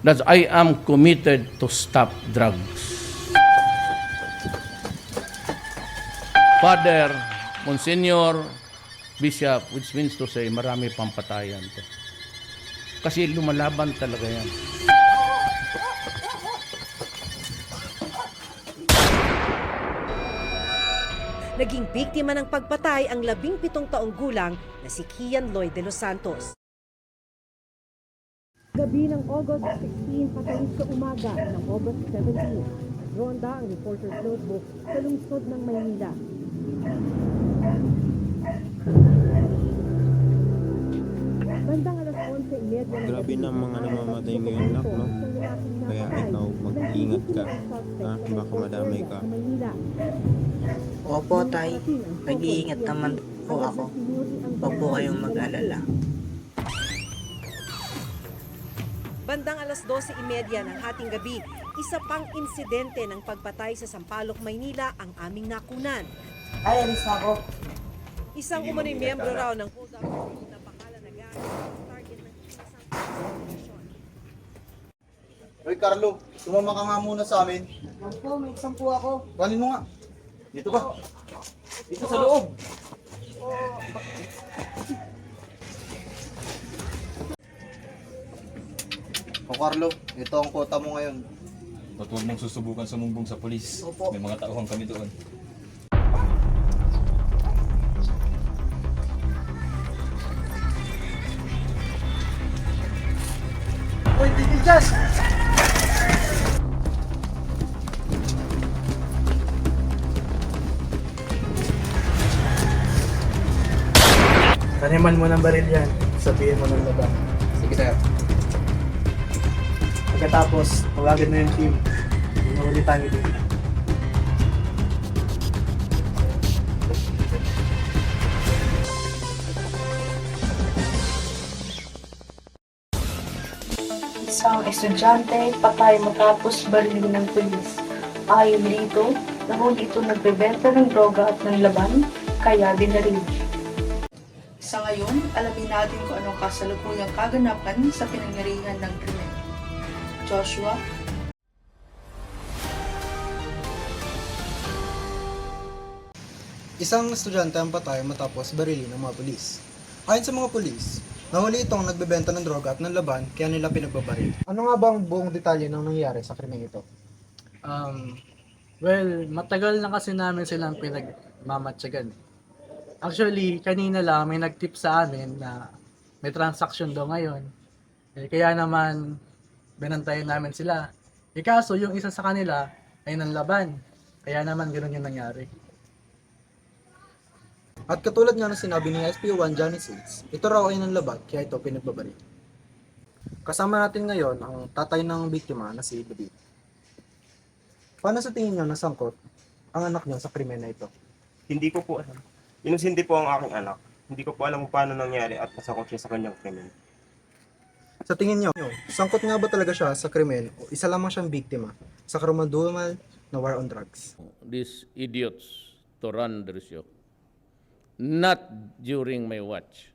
that I am committed to stop drugs. Father, Monsignor, Bishop, which means to say marami pang patayan to. Kasi lumalaban talaga yan. Naging biktima ng pagpatay ang 17 taong gulang na si Kian Lloyd de los Santos. Gabi ng August 16 patawid sa umaga ng August 17. Ronda ang reporter's notebook sa lungsod ng Maynila. Bandang alas 11:30 Grabe na mga namamatay ngayon, nak, no? Kaya ikaw, mag-ingat ka. Ha? Baka madamay ka. Opo, tay. Nag-iingat naman po ako. Huwag po kayong mag-alala. Bandang alas 12:30 ng hating gabi, isa pang insidente ng pagpatay sa Sampaloc, Maynila ang aming nakunan. Ay, alis na ako. Isang umano'y miyembro raw ng hold-up group na pangalan na gang ang target ng isang operasyon. Hoy Carlo, sumama ka nga muna sa amin. Opo, may isang po ako. Kuhanin mo nga. Dito ka. Dito sa loob. O Carlo, ito ang kota mo ngayon. At huwag mong susubukan sumumbong sa polis. Opo. May mga tauhan kami doon. Hoy, tigil dyan! Taniman mo ng baril yan. Sabihin mo ng labang. Sige sir. Pagkatapos, tawagin mo yung team. Inuuli tayo dito. Isang estudyante patay matapos barilin ng pulis. Ayon dito, nahuli ito nagbebenta ng droga at ng laban, kaya binaril. Sa ngayon, alamin natin kung anong kasalukuyang kaganapan sa pinangyarihan ng krimen. Joshua, Isang estudyante ang patay matapos barilin ng mga pulis. Ayon sa mga pulis, nahuli itong nagbebenta ng droga at ng laban kaya nila pinagbabaril. Ano nga ba ang buong detalye ng nangyari sa krimen ito? Well, matagal na kasi namin silang pinagmamatsagan. Actually, kanina lang may nag-tip sa amin na may transaction daw ngayon. Kaya naman, binantayan namin sila. Kaso yung isa sa kanila ay nanlaban. Kaya naman ganoon yung nangyari. At katulad nga ng sinabi ni SPO1 Johnny Sins, ito raw ay nanlaban kaya ito pinagbabaril. Kasama natin ngayon ang tatay ng biktima na si David. Paano sa tingin niyo nasangkot ang anak niyo sa krimen na ito? Hindi ko po alam. Inosente po ang aking anak. Hindi ko po alam kung paano nangyari at nasakot siya sa kanyang krimen. Sa tingin niyo, sangkot nga ba talaga siya sa krimen o isa lamang siyang biktima sa karumaldumal na war on drugs? These idiots to run the show. Not during my watch.